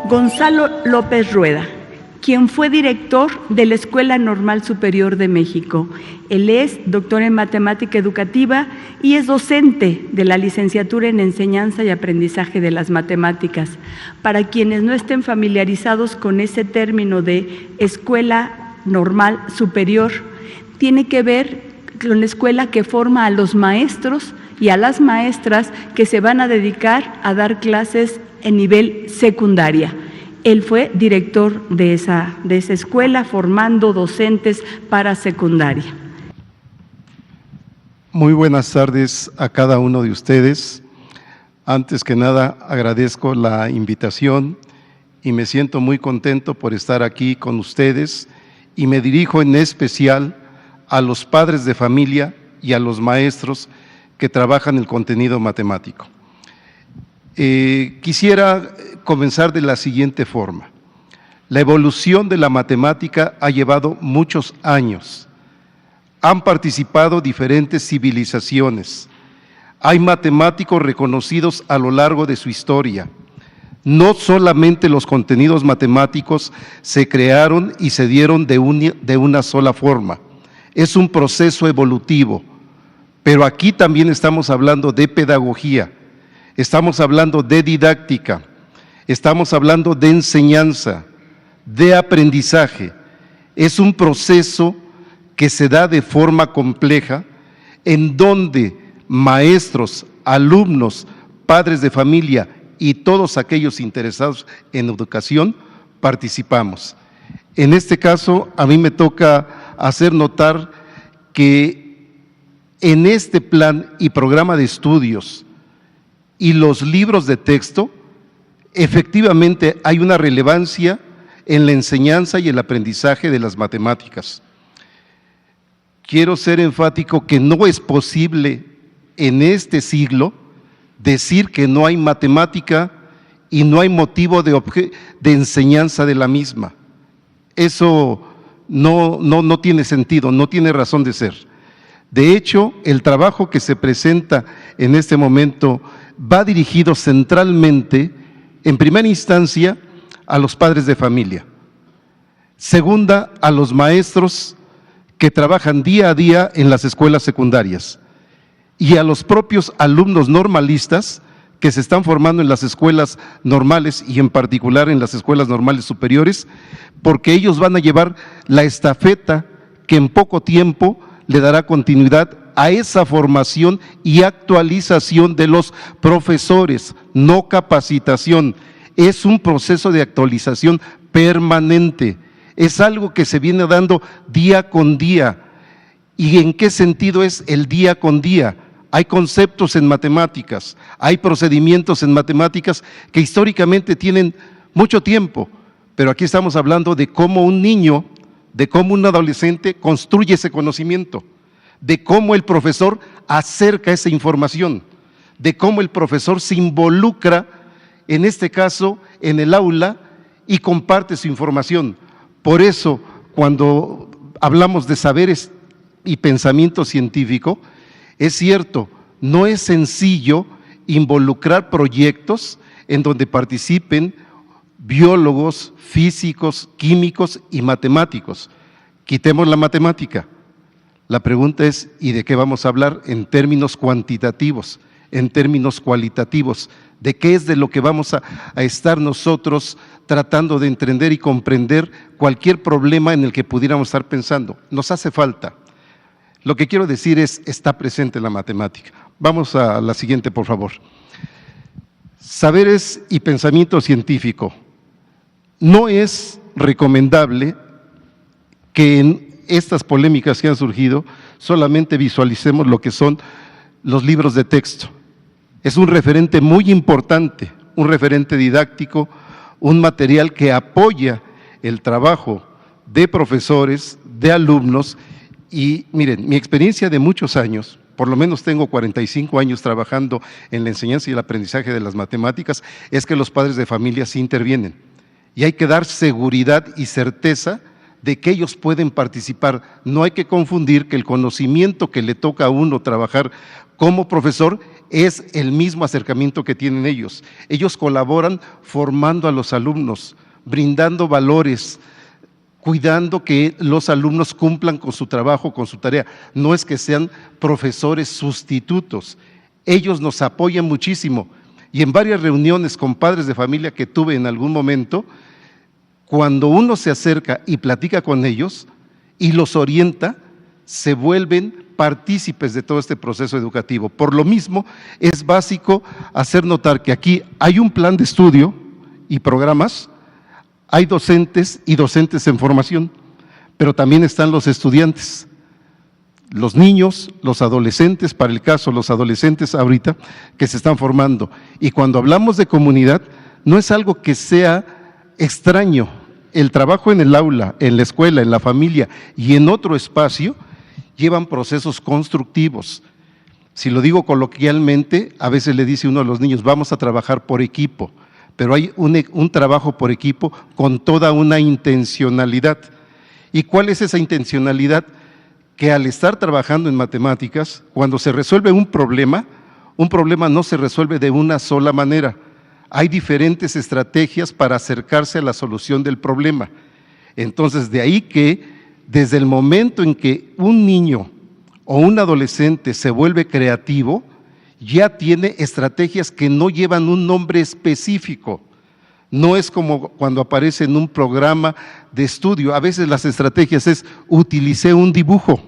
Gonzalo López Rueda, quien fue director de la Escuela Normal Superior de México. Él es doctor en matemática educativa y es docente de la licenciatura en enseñanza y aprendizaje de las matemáticas. Para quienes no estén familiarizados con ese término de Escuela Normal Superior, tiene que ver con la escuela que forma a los maestros y a las maestras que se van a dedicar a dar clases en nivel secundaria. Él fue director de esa escuela, formando docentes para secundaria. Muy buenas tardes a cada uno de ustedes. Antes que nada, agradezco la invitación y me siento muy contento por estar aquí con ustedes, y me dirijo en especial a los padres de familia y a los maestros que trabajan el contenido matemático. Quisiera comenzar de la siguiente forma. La evolución de la matemática ha llevado muchos años. Han participado diferentes civilizaciones. Hay matemáticos reconocidos a lo largo de su historia. No solamente los contenidos matemáticos se crearon y se dieron de una sola forma. Es un proceso evolutivo. Pero aquí también estamos hablando de pedagogía. Estamos hablando de didáctica, estamos hablando de enseñanza, de aprendizaje. Es un proceso que se da de forma compleja, en donde maestros, alumnos, padres de familia y todos aquellos interesados en educación participamos. En este caso, a mí me toca hacer notar que en este plan y programa de estudios y los libros de texto, efectivamente hay una relevancia en la enseñanza y el aprendizaje de las matemáticas. Quiero ser enfático que no es posible en este siglo decir que no hay matemática y no hay motivo de enseñanza de la misma. Eso no tiene sentido, no tiene razón de ser. De hecho, el trabajo que se presenta en este momento va dirigido centralmente, en primera instancia, a los padres de familia. Segunda, a los maestros que trabajan día a día en las escuelas secundarias. Y a los propios alumnos normalistas que se están formando en las escuelas normales y en particular en las escuelas normales superiores, porque ellos van a llevar la estafeta que en poco tiempo le dará continuidad a esa formación y actualización de los profesores, no capacitación. Es un proceso de actualización permanente, es algo que se viene dando día con día. ¿Y en qué sentido es el día con día? Hay conceptos en matemáticas, hay procedimientos en matemáticas que históricamente tienen mucho tiempo, pero aquí estamos hablando de cómo un niño, de cómo un adolescente construye ese conocimiento, de cómo el profesor acerca esa información, de cómo el profesor se involucra, en este caso, en el aula y comparte su información. Por eso, cuando hablamos de saberes y pensamiento científico, es cierto, no es sencillo involucrar proyectos en donde participen biólogos, físicos, químicos y matemáticos. Quitemos la matemática. La pregunta es, ¿y de qué vamos a hablar en términos cuantitativos, en términos cualitativos? ¿De qué es de lo que vamos a estar nosotros tratando de entender y comprender cualquier problema en el que pudiéramos estar pensando? Nos hace falta. Lo que quiero decir es, está presente la matemática. Vamos a la siguiente, por favor. Saberes y pensamiento científico. No es recomendable que en estas polémicas que han surgido solamente visualicemos lo que son los libros de texto. Es un referente muy importante, un referente didáctico, un material que apoya el trabajo de profesores, de alumnos. Y miren, mi experiencia de muchos años, por lo menos tengo 45 años trabajando en la enseñanza y el aprendizaje de las matemáticas, es que los padres de familia sí intervienen. Y hay que dar seguridad y certeza de que ellos pueden participar. No hay que confundir que el conocimiento que le toca a uno trabajar como profesor es el mismo acercamiento que tienen ellos. Ellos colaboran formando a los alumnos, brindando valores, cuidando que los alumnos cumplan con su trabajo, con su tarea. No es que sean profesores sustitutos. Ellos nos apoyan muchísimo. Y en varias reuniones con padres de familia que tuve en algún momento, cuando uno se acerca y platica con ellos y los orienta, se vuelven partícipes de todo este proceso educativo. Por lo mismo, es básico hacer notar que aquí hay un plan de estudio y programas, hay docentes y docentes en formación, pero también están los estudiantes, los niños, los adolescentes, para el caso, los adolescentes ahorita que se están formando. Y cuando hablamos de comunidad, no es algo que sea extraño. El trabajo en el aula, en la escuela, en la familia y en otro espacio llevan procesos constructivos. Si lo digo coloquialmente, a veces le dice uno a los niños, vamos a trabajar por equipo, pero hay un trabajo por equipo con toda una intencionalidad. ¿Y cuál es esa intencionalidad? Que al estar trabajando en matemáticas, cuando se resuelve un problema no se resuelve de una sola manera. Hay diferentes estrategias para acercarse a la solución del problema. Entonces, de ahí que desde el momento en que un niño o un adolescente se vuelve creativo, ya tiene estrategias que no llevan un nombre específico. No es como cuando aparece en un programa de estudio. A veces las estrategias es, utilicé un dibujo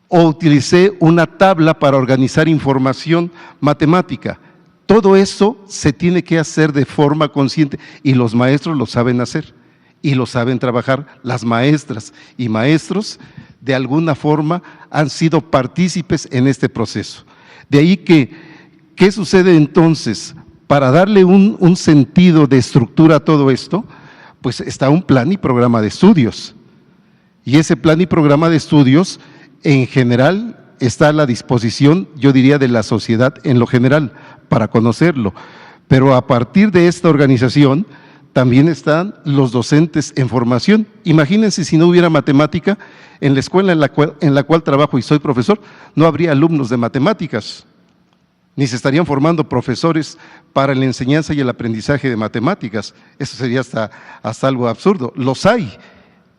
o utilicé una tabla para organizar información matemática. Todo eso se tiene que hacer de forma consciente y los maestros lo saben hacer y lo saben trabajar. Las maestras y maestros de alguna forma han sido partícipes en este proceso. De ahí que, ¿qué sucede entonces? Para darle un sentido de estructura a todo esto, pues está un plan y programa de estudios. Y ese plan y programa de estudios, en general, está a la disposición, yo diría, de la sociedad en lo general, para conocerlo. Pero a partir de esta organización, también están los docentes en formación. Imagínense si no hubiera matemática, en la escuela en la cual trabajo y soy profesor, no habría alumnos de matemáticas, ni se estarían formando profesores para la enseñanza y el aprendizaje de matemáticas. Eso sería hasta algo absurdo. Los hay,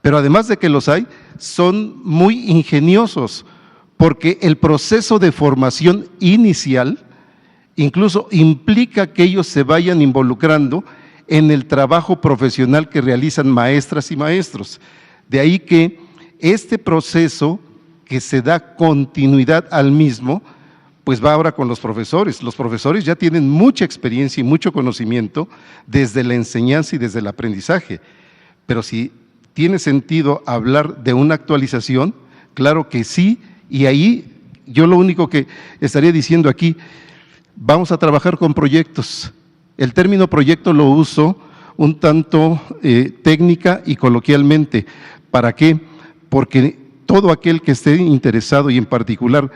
pero además de que los hay, son muy ingeniosos, porque el proceso de formación inicial incluso implica que ellos se vayan involucrando en el trabajo profesional que realizan maestras y maestros. De ahí que este proceso que se da continuidad al mismo, pues va ahora con los profesores. Los profesores ya tienen mucha experiencia y mucho conocimiento desde la enseñanza y desde el aprendizaje. Pero si tiene sentido hablar de una actualización, claro que sí, y ahí yo lo único que estaría diciendo aquí, vamos a trabajar con proyectos. El término proyecto lo uso un tanto técnica y coloquialmente. ¿Para qué? Porque todo aquel que esté interesado, y en particular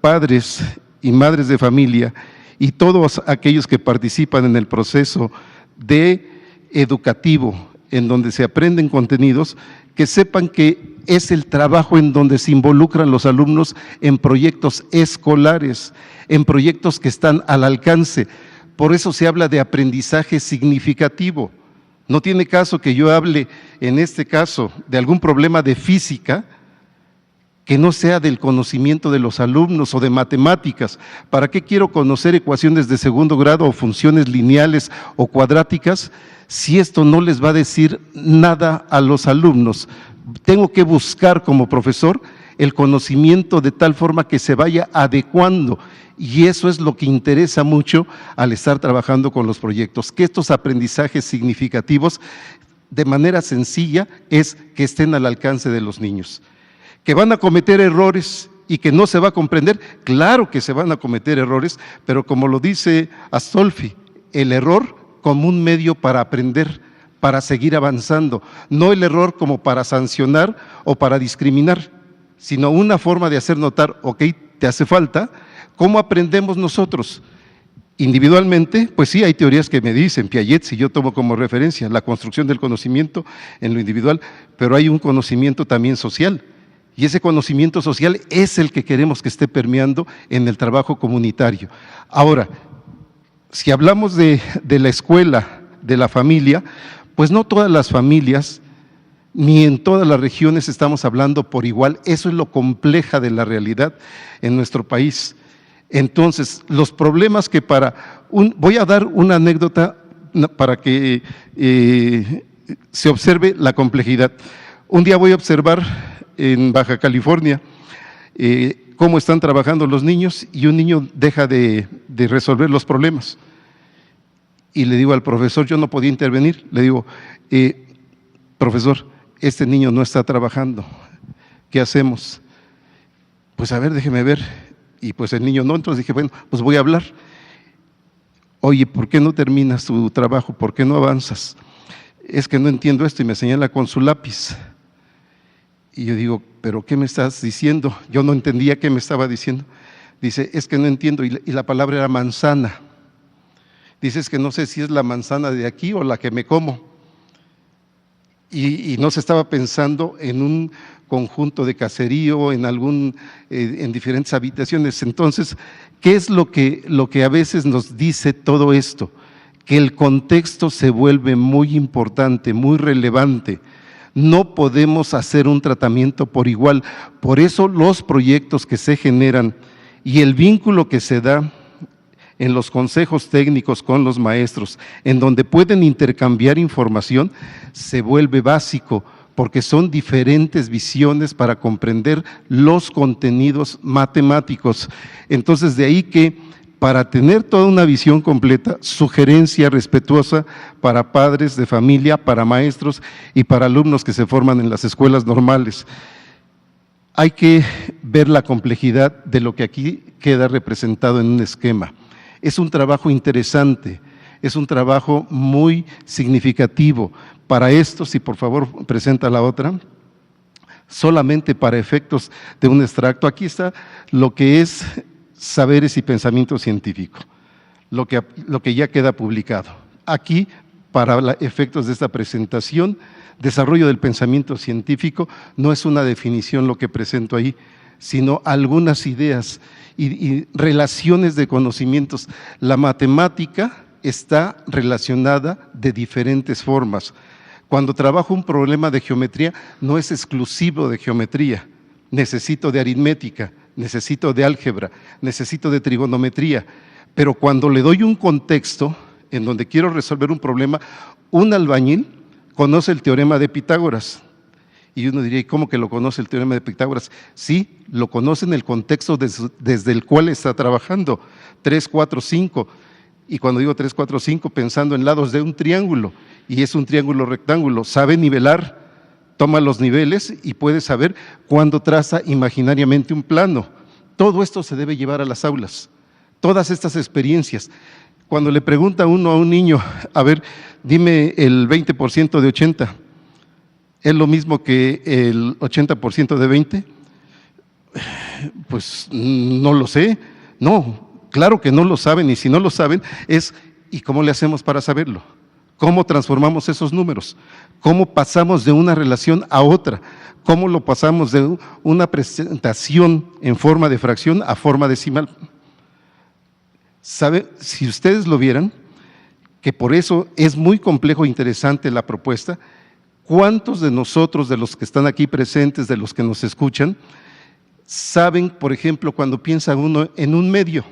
padres y madres de familia, y todos aquellos que participan en el proceso de educativo, en donde se aprenden contenidos, que sepan que es el trabajo en donde se involucran los alumnos en proyectos escolares, en proyectos que están al alcance. Por eso se habla de aprendizaje significativo. No tiene caso que yo hable, en este caso, de algún problema de física, que no sea del conocimiento de los alumnos o de matemáticas. ¿Para qué quiero conocer ecuaciones de segundo grado o funciones lineales o cuadráticas si esto no les va a decir nada a los alumnos? Tengo que buscar como profesor el conocimiento de tal forma que se vaya adecuando, y eso es lo que interesa mucho al estar trabajando con los proyectos, que estos aprendizajes significativos de manera sencilla es que estén al alcance de los niños. ¿Que van a cometer errores y que no se va a comprender? Claro que se van a cometer errores, pero como lo dice Astolfi, el error como un medio para aprender, para seguir avanzando, no el error como para sancionar o para discriminar, sino una forma de hacer notar, ok, te hace falta. ¿Cómo aprendemos nosotros? Individualmente, pues sí, hay teorías que me dicen, Piaget, si yo tomo como referencia, la construcción del conocimiento en lo individual, pero hay un conocimiento también social, Y ese conocimiento social es el que queremos que esté permeando en el trabajo comunitario. Ahora, si hablamos de la escuela, de la familia, pues no todas las familias, ni en todas las regiones estamos hablando por igual. Eso es lo compleja de la realidad en nuestro país. Entonces, los problemas que voy a dar una anécdota para que se observe la complejidad. Un día voy a observar en Baja California cómo están trabajando los niños y un niño deja de resolver los problemas. Y le digo al profesor, yo no podía intervenir, le digo, profesor, este niño no está trabajando, ¿qué hacemos? Pues a ver, déjeme ver. Y pues el niño no, entonces dije, bueno, pues voy a hablar. Oye, ¿por qué no terminas tu trabajo? ¿Por qué no avanzas? Es que no entiendo esto, y me señala con su lápiz. Y yo digo, ¿pero qué me estás diciendo? Yo no entendía qué me estaba diciendo. Dice, es que no entiendo, y la palabra era manzana. Dice, es que no sé si es la manzana de aquí o la que me como. Y no se estaba pensando en un conjunto de caserío, en diferentes habitaciones. Entonces, ¿qué es lo que a veces nos dice todo esto? Que el contexto se vuelve muy importante, muy relevante. No podemos hacer un tratamiento por igual. Por eso los proyectos que se generan y el vínculo que se da en los consejos técnicos con los maestros, en donde pueden intercambiar información, se vuelve básico, porque son diferentes visiones para comprender los contenidos matemáticos. Entonces, de ahí que para tener toda una visión completa, sugerencia respetuosa para padres de familia, para maestros y para alumnos que se forman en las escuelas normales. Hay que ver la complejidad de lo que aquí queda representado en un esquema. Es un trabajo interesante, es un trabajo muy significativo. Para esto, si por favor presenta la otra, solamente para efectos de un extracto, aquí está lo que es saberes y pensamiento científico, lo que ya queda publicado. Aquí, para efectos de esta presentación, desarrollo del pensamiento científico, no es una definición lo que presento ahí, sino algunas ideas y relaciones de conocimientos. La matemática está relacionada de diferentes formas. Cuando trabajo un problema de geometría, no es exclusivo de geometría. Necesito de aritmética, necesito de álgebra, necesito de trigonometría. Pero cuando le doy un contexto en donde quiero resolver un problema, un albañil conoce el teorema de Pitágoras. Y uno diría, ¿y cómo que lo conoce el teorema de Pitágoras? Sí, lo conoce en el contexto desde el cual está trabajando, 3, 4, 5. Y cuando digo 3, 4, 5, pensando en lados de un triángulo, y es un triángulo rectángulo, sabe nivelar, toma los niveles y puede saber cuándo traza imaginariamente un plano. Todo esto se debe llevar a las aulas, todas estas experiencias. Cuando le pregunta uno a un niño, a ver, dime el 20% de 80, ¿es lo mismo que el 80% de 20? Pues no lo sé. No, claro que no lo saben, y si no lo saben ¿y cómo le hacemos para saberlo? ¿Cómo transformamos esos números? ¿Cómo pasamos de una relación a otra? ¿Cómo lo pasamos de una presentación en forma de fracción a forma decimal? ¿Sabe? Si ustedes lo vieran, que por eso es muy complejo e interesante la propuesta. ¿Cuántos de nosotros, de los que están aquí presentes, de los que nos escuchan, saben, por ejemplo, cuando piensa uno en un medio?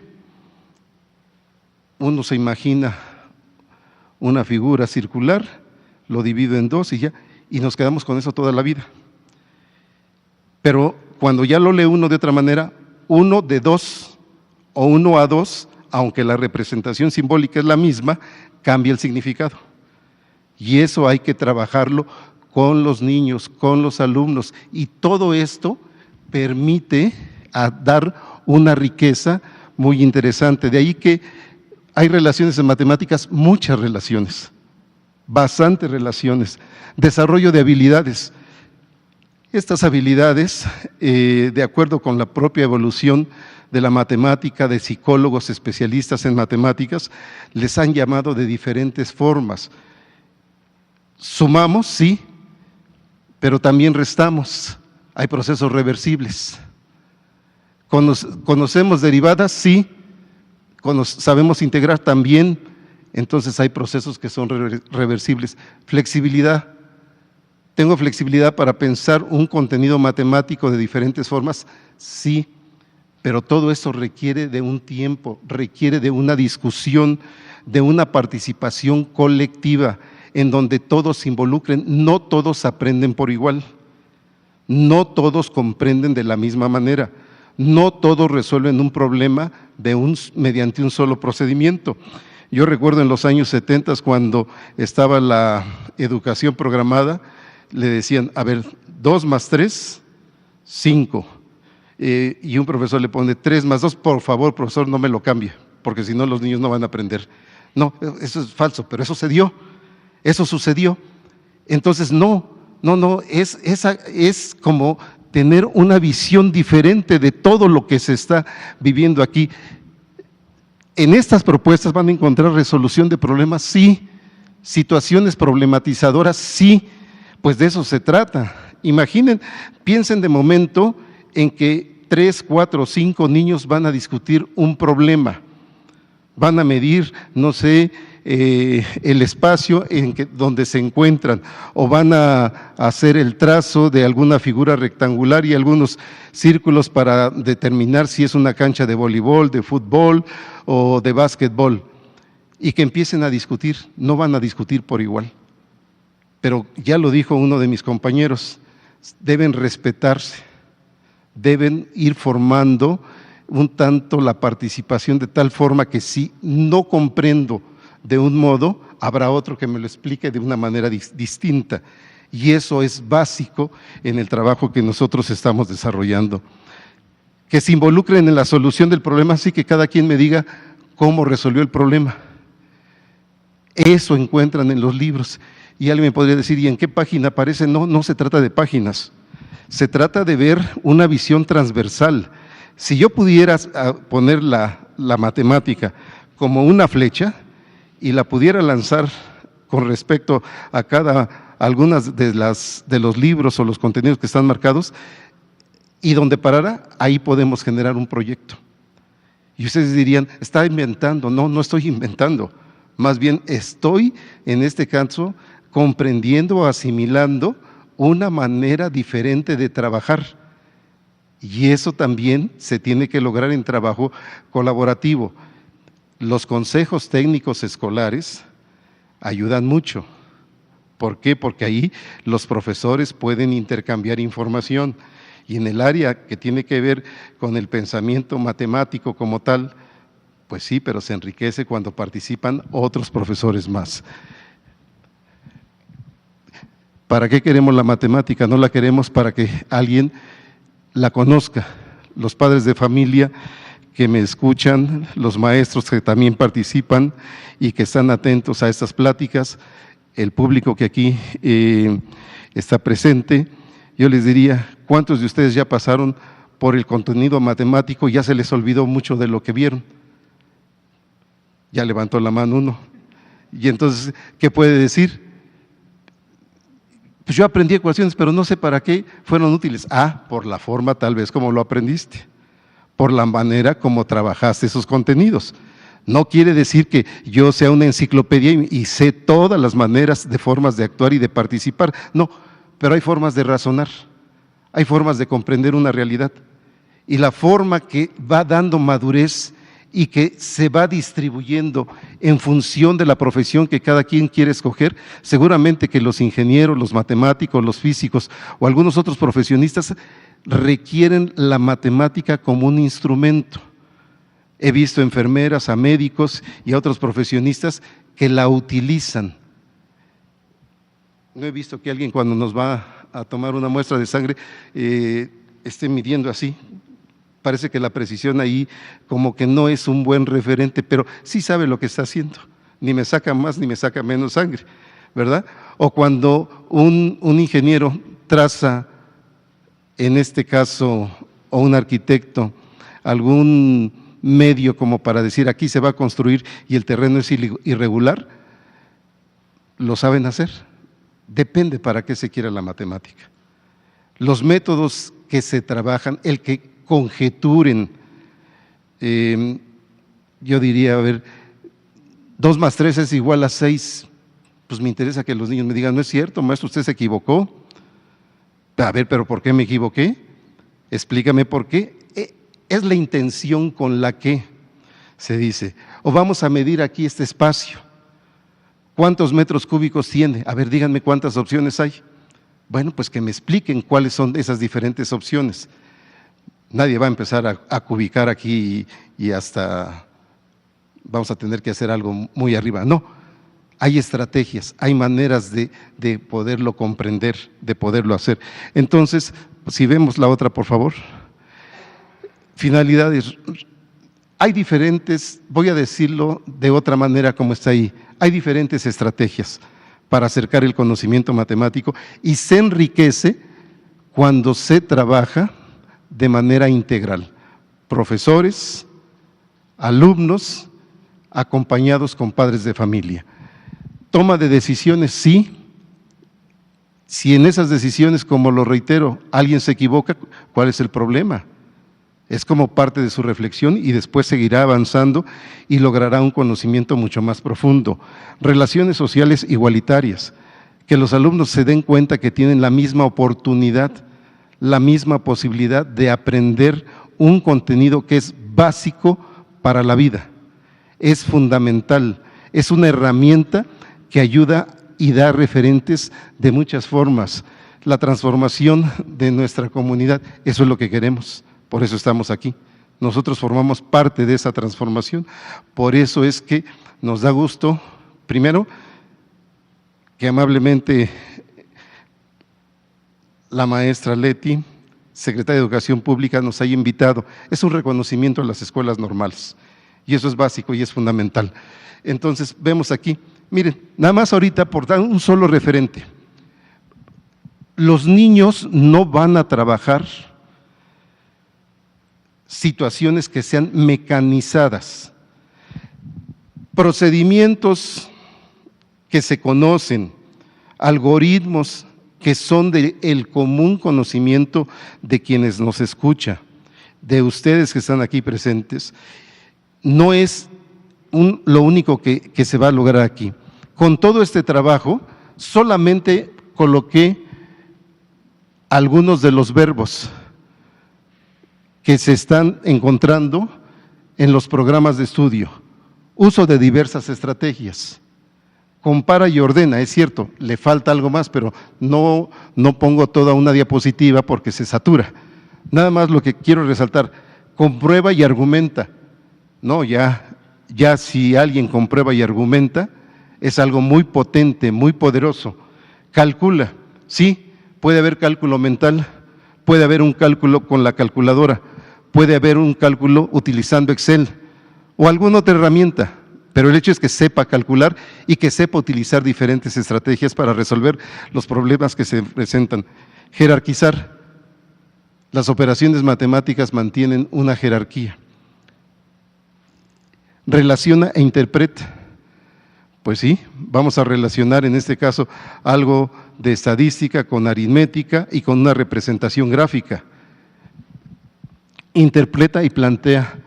Uno se imagina una figura circular, lo divido en dos y nos quedamos con eso toda la vida. Pero cuando ya lo lee uno de otra manera, 1 de 2 o 1 a 2, aunque la representación simbólica es la misma, cambia el significado. Y eso hay que trabajarlo con los niños, con los alumnos, y todo esto permite dar una riqueza muy interesante. De ahí que hay relaciones en matemáticas, muchas relaciones, bastantes relaciones. Desarrollo de habilidades. Estas habilidades, de acuerdo con la propia evolución de la matemática, de psicólogos especialistas en matemáticas, les han llamado de diferentes formas. Sumamos, sí, pero también restamos. hay procesos reversibles. ¿Conocemos derivadas? Sí. ¿Sabemos integrar? También. Entonces hay procesos que son reversibles. Flexibilidad. ¿Tengo flexibilidad para pensar un contenido matemático de diferentes formas? Sí, pero todo eso requiere de un tiempo, requiere de una discusión, de una participación colectiva en donde todos se involucren. No todos aprenden por igual, no todos comprenden de la misma manera, no todos resuelven un problema mediante un solo procedimiento. Yo recuerdo en los años 70 cuando estaba la educación programada, le decían, a ver, 2 más 3, 5. Y un profesor le pone 3 más 2, por favor, profesor, no me lo cambie, porque si no los niños no van a aprender. No, eso es falso, pero eso sucedió. Entonces, es como tener una visión diferente de todo lo que se está viviendo aquí. En estas propuestas van a encontrar resolución de problemas, sí, situaciones problematizadoras, sí, pues de eso se trata. Imaginen, piensen de momento en que 3, 4, 5 niños van a discutir un problema, van a medir, no sé, el espacio donde se encuentran, o van a hacer el trazo de alguna figura rectangular y algunos círculos para determinar si es una cancha de voleibol, de fútbol o de básquetbol, y que empiecen a discutir. No van a discutir por igual, pero ya lo dijo uno de mis compañeros, deben respetarse, deben ir formando un tanto la participación de tal forma que si no comprendo de un modo, habrá otro que me lo explique de una manera distinta, y eso es básico en el trabajo que nosotros estamos desarrollando. Que se involucren en la solución del problema, así que cada quien me diga cómo resolvió el problema. Eso encuentran en los libros, y alguien me podría decir, ¿y en qué página aparece? No se trata de páginas, se trata de ver una visión transversal. Si yo pudiera poner la matemática como una flecha y la pudiera lanzar con respecto a algunas de los libros o los contenidos que están marcados, y donde parara, ahí podemos generar un proyecto. Y ustedes dirían, está inventando. No estoy inventando, más bien estoy, en este caso, comprendiendo o asimilando una manera diferente de trabajar. Y eso también se tiene que lograr en trabajo colaborativo. Los consejos técnicos escolares ayudan mucho. ¿Por qué? Porque ahí los profesores pueden intercambiar información, y en el área que tiene que ver con el pensamiento matemático como tal, pues sí, pero se enriquece cuando participan otros profesores más. ¿Para qué queremos la matemática? No la queremos para que alguien la conozca. Los padres de familia que me escuchan, los maestros que también participan y que están atentos a estas pláticas, el público que aquí está presente, yo les diría, ¿cuántos de ustedes ya pasaron por el contenido matemático y ya se les olvidó mucho de lo que vieron? Ya levantó la mano uno. Y entonces, ¿qué puede decir? Pues yo aprendí ecuaciones, pero no sé para qué fueron útiles. Por la forma tal vez como lo aprendiste, por la manera como trabajaste esos contenidos. No quiere decir que yo sea una enciclopedia y sé todas las maneras de formas de actuar y de participar. No, pero hay formas de razonar, hay formas de comprender una realidad. Y la forma que va dando madurez y que se va distribuyendo en función de la profesión que cada quien quiere escoger, seguramente que los ingenieros, los matemáticos, los físicos o algunos otros profesionistas requieren la matemática como un instrumento. He visto enfermeras, a médicos y a otros profesionistas que la utilizan. No he visto que alguien cuando nos va a tomar una muestra de sangre esté midiendo así. Parece que la precisión ahí como que no es un buen referente, pero sí sabe lo que está haciendo. Ni me saca más ni me saca menos sangre, ¿verdad? O cuando un ingeniero traza, en este caso, o un arquitecto, algún medio como para decir aquí se va a construir y el terreno es irregular, lo saben hacer. Depende para qué se quiera la matemática. los métodos que se trabajan, el que conjeturen, yo diría, a ver, 2 más 3 es igual a 6, pues me interesa que los niños me digan, no es cierto, maestro, usted se equivocó. A ver, pero ¿por qué me equivoqué? Explícame por qué. Es la intención con la que se dice, o vamos a medir aquí este espacio. ¿Cuántos metros cúbicos tiene? A ver, díganme cuántas opciones hay. Bueno, pues que me expliquen cuáles son esas diferentes opciones. Nadie va a empezar a cubicar aquí y hasta vamos a tener que hacer algo muy arriba. No, hay estrategias, hay maneras de poderlo comprender, de poderlo hacer. Entonces, si vemos la otra, por favor. Finalidades. Hay diferentes, voy a decirlo de otra manera como está ahí, hay diferentes estrategias para acercar el conocimiento matemático y se enriquece cuando se trabaja de manera integral. Profesores, alumnos, acompañados con padres de familia. Toma de decisiones, sí. Si en esas decisiones, como lo reitero, alguien se equivoca, ¿cuál es el problema? Es como parte de su reflexión y después seguirá avanzando y logrará un conocimiento mucho más profundo. Relaciones sociales igualitarias, que los alumnos se den cuenta que tienen la misma oportunidad, la misma posibilidad de aprender un contenido que es básico para la vida. Es fundamental, es una herramienta que ayuda y da referentes de muchas formas. La transformación de nuestra comunidad, eso es lo que queremos. Por eso estamos aquí. Nosotros formamos parte de esa transformación. Por eso es que nos da gusto, primero, que amablemente la maestra Leti, secretaria de Educación Pública, nos haya invitado. Es un reconocimiento a las escuelas normales. Y eso es básico y es fundamental. Entonces, vemos aquí, miren, nada más ahorita por dar un solo referente. Los niños no van a trabajar situaciones que sean mecanizadas, procedimientos que se conocen, algoritmos que son del común conocimiento de quienes nos escuchan, de ustedes que están aquí presentes, no es lo único que se va a lograr aquí. Con todo este trabajo, solamente coloqué algunos de los verbos que se están encontrando en los programas de estudio. Uso de diversas estrategias. Compara y ordena, es cierto, le falta algo más, pero no pongo toda una diapositiva porque se satura. Nada más lo que quiero resaltar, comprueba y argumenta. No, ya si alguien comprueba y argumenta, es algo muy potente, muy poderoso. Calcula, sí, puede haber cálculo mental, puede haber un cálculo con la calculadora, puede haber un cálculo utilizando Excel o alguna otra herramienta, pero el hecho es que sepa calcular y que sepa utilizar diferentes estrategias para resolver los problemas que se presentan. Jerarquizar. Las operaciones matemáticas mantienen una jerarquía. Relaciona e interpreta. Pues sí, vamos a relacionar en este caso algo de estadística con aritmética y con una representación gráfica. Interpreta y plantea.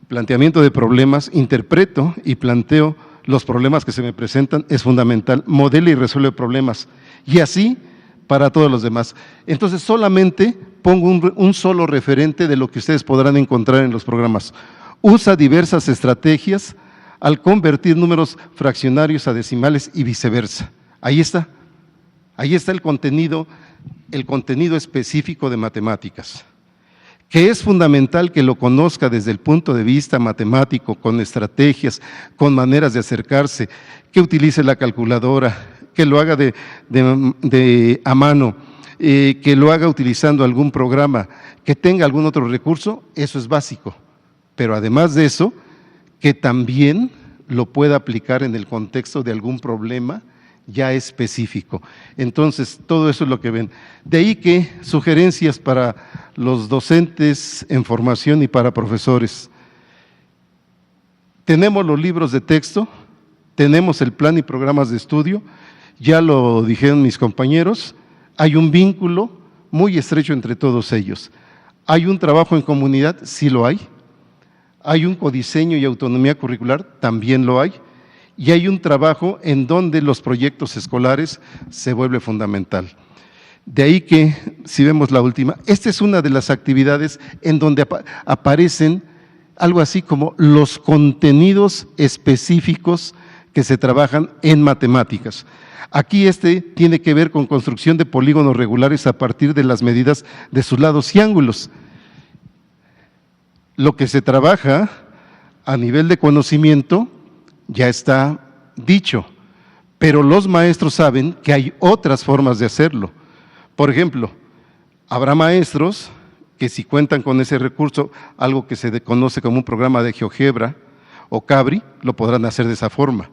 Planteamiento de problemas, interpreto y planteo los problemas que se me presentan, es fundamental. Modela y resuelve problemas. Y así para todos los demás. Entonces solamente pongo un solo referente de lo que ustedes podrán encontrar en los programas. Usa diversas estrategias al convertir números fraccionarios a decimales y viceversa. Ahí está el contenido específico de matemáticas, que es fundamental que lo conozca desde el punto de vista matemático, con estrategias, con maneras de acercarse, que utilice la calculadora, que lo haga a mano, que lo haga utilizando algún programa, que tenga algún otro recurso, eso es básico. Pero además de eso, que también lo pueda aplicar en el contexto de algún problema ya específico. Entonces, todo eso es lo que ven. De ahí que sugerencias para los docentes en formación y para profesores. Tenemos los libros de texto, tenemos el plan y programas de estudio, ya lo dijeron mis compañeros, hay un vínculo muy estrecho entre todos ellos. ¿Hay un trabajo en comunidad? Sí lo hay. ¿Hay un codiseño y autonomía curricular? También lo hay. Y hay un trabajo en donde los proyectos escolares se vuelve fundamental. De ahí que, si vemos la última, esta es una de las actividades en donde aparecen algo así como los contenidos específicos que se trabajan en matemáticas. Aquí tiene que ver con construcción de polígonos regulares a partir de las medidas de sus lados y ángulos. Lo que se trabaja a nivel de conocimiento ya está dicho, pero los maestros saben que hay otras formas de hacerlo. Por ejemplo, habrá maestros que si cuentan con ese recurso, algo que se conoce como un programa de GeoGebra o Cabri, lo podrán hacer de esa forma.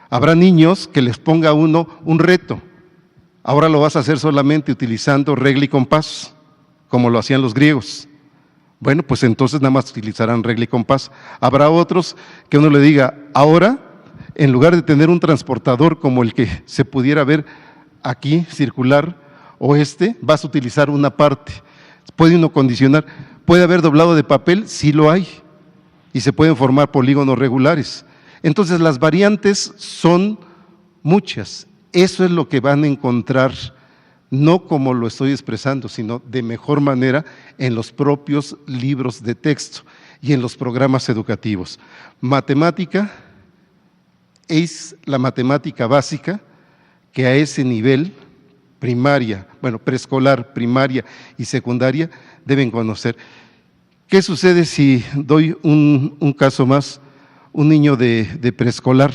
Habrá niños que les ponga uno un reto. Ahora lo vas a hacer solamente utilizando regla y compás, como lo hacían los griegos. Bueno, pues entonces nada más utilizarán regla y compás. Habrá otros que uno le diga, ahora, en lugar de tener un transportador como el que se pudiera ver aquí, circular, o vas a utilizar una parte. Puede uno condicionar. ¿Puede haber doblado de papel? Sí lo hay. Y se pueden formar polígonos regulares. Entonces las variantes son muchas. Eso es lo que van a encontrar, no como lo estoy expresando, sino de mejor manera en los propios libros de texto y en los programas educativos. Matemática es la matemática básica que a ese nivel primaria, preescolar, primaria y secundaria deben conocer. ¿Qué sucede si doy un caso más? Un niño de preescolar,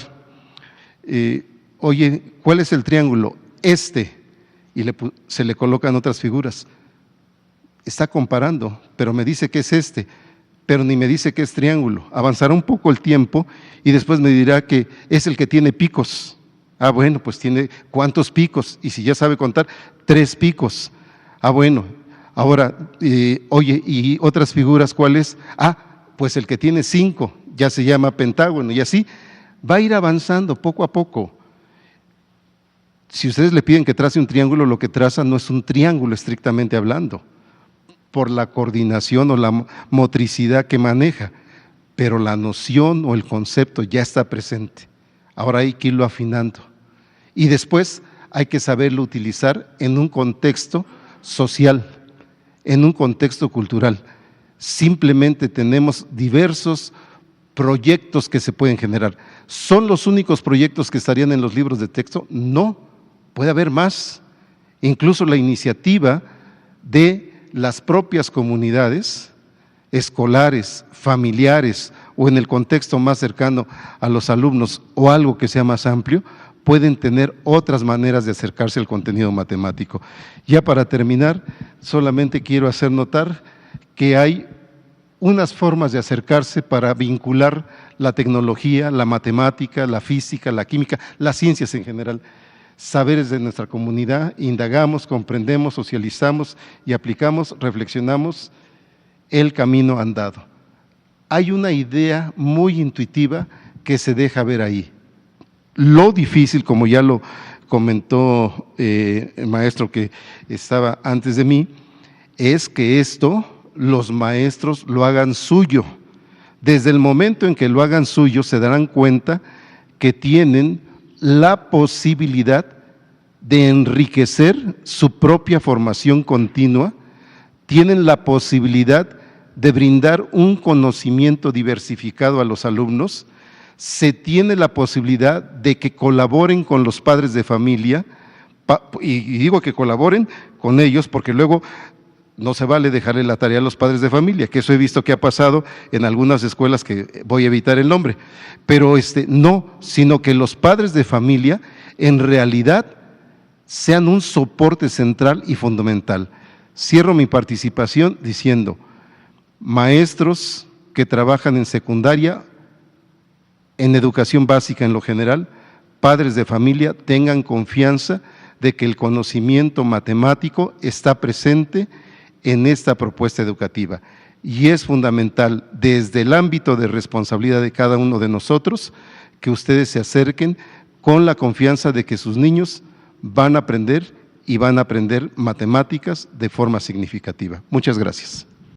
oye, ¿cuál es el triángulo? Y se le colocan otras figuras. Está comparando, pero me dice que es pero ni me dice que es triángulo. Avanzará un poco el tiempo y después me dirá que es el que tiene picos. Ah, bueno, pues tiene ¿cuántos picos? Y si ya sabe contar, 3 picos. Ah, bueno, ahora, oye, ¿y otras figuras cuáles? Ah, pues el que tiene 5, ya se llama pentágono, y así va a ir avanzando poco a poco. Si ustedes le piden que trace un triángulo, lo que traza no es un triángulo estrictamente hablando, por la coordinación o la motricidad que maneja, pero la noción o el concepto ya está presente. Ahora hay que irlo afinando. Y después hay que saberlo utilizar en un contexto social, en un contexto cultural. Simplemente tenemos diversos proyectos que se pueden generar. ¿Son los únicos proyectos que estarían en los libros de texto? No, puede haber más. Incluso la iniciativa de las propias comunidades escolares, familiares o en el contexto más cercano a los alumnos o algo que sea más amplio, pueden tener otras maneras de acercarse al contenido matemático. Ya para terminar, solamente quiero hacer notar que hay unas formas de acercarse para vincular la tecnología, la matemática, la física, la química, las ciencias en general. Saberes de nuestra comunidad, indagamos, comprendemos, socializamos y aplicamos, reflexionamos el camino andado. Hay una idea muy intuitiva que se deja ver ahí. Lo difícil, como ya lo comentó el maestro que estaba antes de mí, es que los maestros lo hagan suyo. Desde el momento en que lo hagan suyo, se darán cuenta que tienen la posibilidad de enriquecer su propia formación continua, tienen la posibilidad de brindar un conocimiento diversificado a los alumnos, se tiene la posibilidad de que colaboren con los padres de familia, y digo que colaboren con ellos porque luego no se vale dejarle la tarea a los padres de familia, que eso he visto que ha pasado en algunas escuelas que voy a evitar el nombre, pero no, sino que los padres de familia en realidad sean un soporte central y fundamental. Cierro mi participación diciendo, maestros que trabajan en secundaria, en educación básica en lo general, padres de familia, tengan confianza de que el conocimiento matemático está presente en esta propuesta educativa y es fundamental desde el ámbito de responsabilidad de cada uno de nosotros que ustedes se acerquen con la confianza de que sus niños van a aprender y van a aprender matemáticas de forma significativa. Muchas gracias.